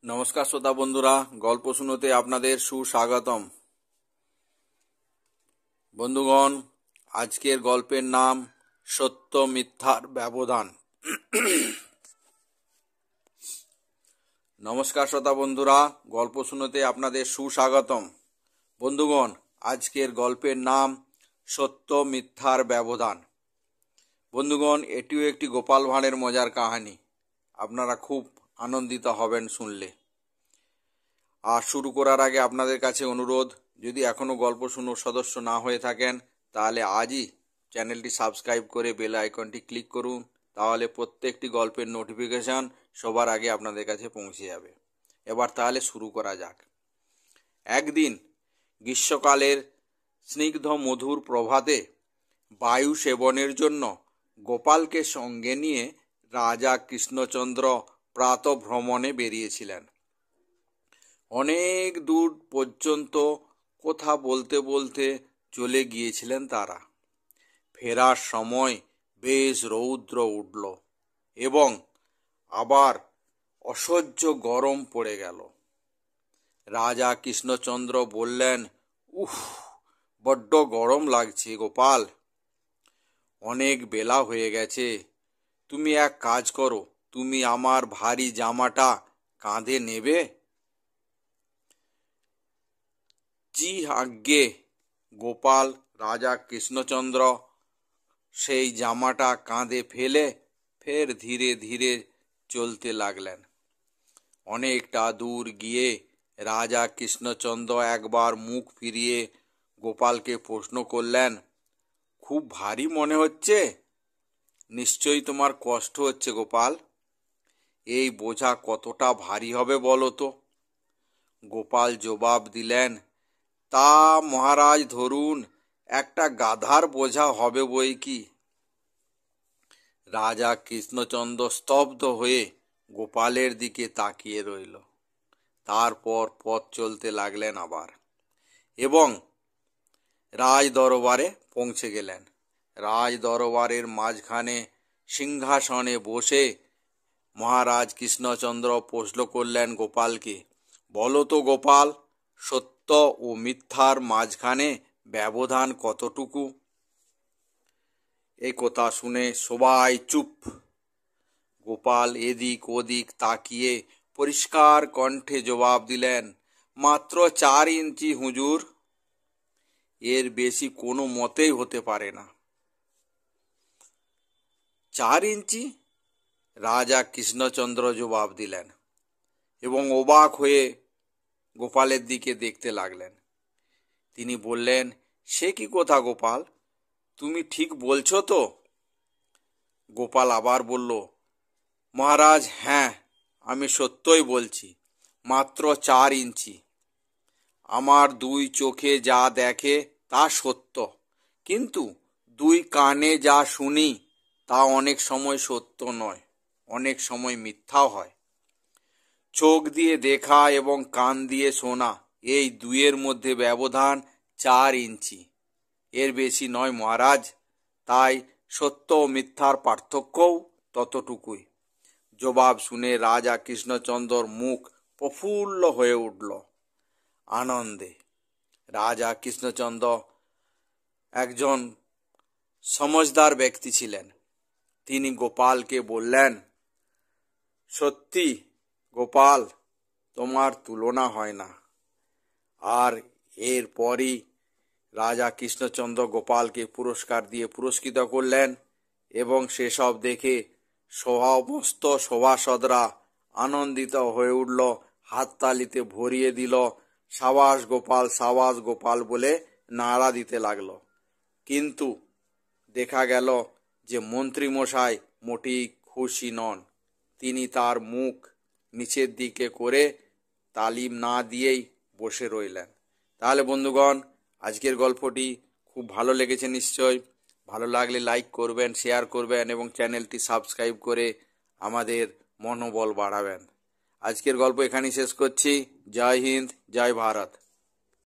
নমস্কার শ্রোতা বন্ধুরা, গল্প শুনোতে আপনাদের সুস্বাগতম। বন্ধুগণ, আজকের গল্পের নাম সত্য মিথ্যার ব্যবধান। নমস্কার শ্রোতা বন্ধুরা, গল্প শুনোতে আপনাদের সুস্বাগতম। বন্ধুগণ, আজকের গল্পের নাম সত্য মিথ্যার ব্যবধান। বন্ধুগণ, এটিও একটি গোপাল ভাঁড়ের মজার কাহিনী। আপনারা খুব আনন্দিত হবেন শুনলে। আর শুরু করার আগে আপনাদের কাছে অনুরোধ, যদি এখনও গল্প শুনোর সদস্য না হয়ে থাকেন তাহলে আজই চ্যানেলটি সাবস্ক্রাইব করে বেল আইকনটি ক্লিক করুন। তাহলে প্রত্যেকটি গল্পের নোটিফিকেশান সবার আগে আপনাদের কাছে পৌঁছে যাবে। এবার তাহলে শুরু করা যাক। একদিন গ্রীষ্মকালের স্নিগ্ধ মধুর প্রভাতে বায়ু সেবনের জন্য গোপালকে সঙ্গে নিয়ে রাজা কৃষ্ণচন্দ্র প্রাতঃভ্রমণে বেরিয়েছিলেন। অনেক দূর পর্যন্ত কথা বলতে বলতে চলে গিয়েছিলেন তারা। ফেরার সময় বেশ রৌদ্র উঠল এবং আবার অসহ্য গরম পড়ে গেল। রাজা কৃষ্ণচন্দ্র বললেন, উফ, বড্ড গরম লাগছে গোপাল। অনেক বেলা হয়ে গেছে। তুমি এক কাজ করো, তুমি আমার ভারী জামাটা কাঁধে নেবে? জি আজ্ঞে। গোপাল রাজা কৃষ্ণচন্দ্র সেই জামাটা কাঁধে ফেলে ফের ধীরে ধীরে চলতে লাগলেন। অনেকটা দূর গিয়ে রাজা কৃষ্ণচন্দ্র একবার মুখ ফিরিয়ে গোপালকে প্রশ্ন করলেন, খুব ভারী মনে হচ্ছে? নিশ্চয়ই তোমার কষ্ট হচ্ছে গোপাল। এই বোঝা কতটা ভারী হবে বলো তো? গোপাল জবাব দিলেন, তা মহারাজ ধরুন একটা গাধার বোঝা হবে বই কি। রাজা কৃষ্ণচন্দ্র স্তব্ধ হয়ে গোপালের দিকে তাকিয়ে রইল। তারপর পথ চলতে লাগলেন আবার এবং রাজ দরবারে পৌঁছে গেলেন। রাজ দরবারের মাঝখানে সিংহাসনে বসে মহারাজ কৃষ্ণচন্দ্র প্রশ্ন করলেন গোপালকে, বলো তো গোপাল, সত্য ও মিথ্যার মাঝখানে ব্যবধান কতটুকু? এই কথা শুনে সবাই চুপ। গোপাল এদিক ওদিক তাকিয়ে পরিষ্কার কণ্ঠে জবাব দিলেন, মাত্র 4 ইঞ্চি হুজুর। এর বেশি কোনো মতেই হতে পারে না। 4 ইঞ্চি? রাজা কৃষ্ণচন্দ্র জবাব দিলেন এবং অবাক হয়ে গোপালের দিকে দেখতে লাগলেন। তিনি বললেন, সে কি কথা গোপাল, তুমি ঠিক বলছো তো? গোপাল আবার বলল, মহারাজ, হ্যাঁ, আমি সত্যই বলছি, মাত্র 4 ইঞ্চি। আমার 2 চোখে যা দেখে তা সত্য, কিন্তু 2 কানে যা শুনি তা অনেক সময় সত্য নয়, অনেক সময় মিথ্যাও হয়। চোখ দিয়ে দেখা এবং কান দিয়ে শোনা, এই 2-এর মধ্যে ব্যবধান 4 ইঞ্চি, এর বেশি নয় মহারাজ। তাই সত্য ও মিথ্যার পার্থক্যও ততটুকুই। জবাব শুনে রাজা কৃষ্ণচন্দ্রর মুখ প্রফুল্ল হয়ে উঠল আনন্দে। রাজা কৃষ্ণচন্দ্র একজন সমঝদার ব্যক্তি ছিলেন। তিনি গোপালকে বললেন, সত্যি গোপাল, তোমার তুলনা হয় না। আর এরপরই রাজা কৃষ্ণচন্দ্র গোপালকে পুরস্কার দিয়ে পুরস্কৃত করলেন এবং সেসব দেখে সমস্ত সভাসদরা আনন্দিত হয়ে উঠল, হাততালিতে ভরিয়ে দিল, সাবাস গোপাল, সাবাস গোপাল বলে নাড়া দিতে লাগলো। কিন্তু দেখা গেল যে মন্ত্রীমশাই মোটেই খুশি নন। তিনি তার মুখ নিচের দিকে করে তালিম না দিয়েই বসে রইলেন। তাহলে বন্ধুগণ, আজকের গল্পটি খুব ভালো লেগেছে নিশ্চয়। ভালো লাগলে লাইক করবেন, শেয়ার করবেন এবং চ্যানেলটি সাবস্ক্রাইব করে আমাদের মনোবল বাড়াবেন। আজকের গল্প এখানেই শেষ করছি। জয় হিন্দ, জয় ভারত।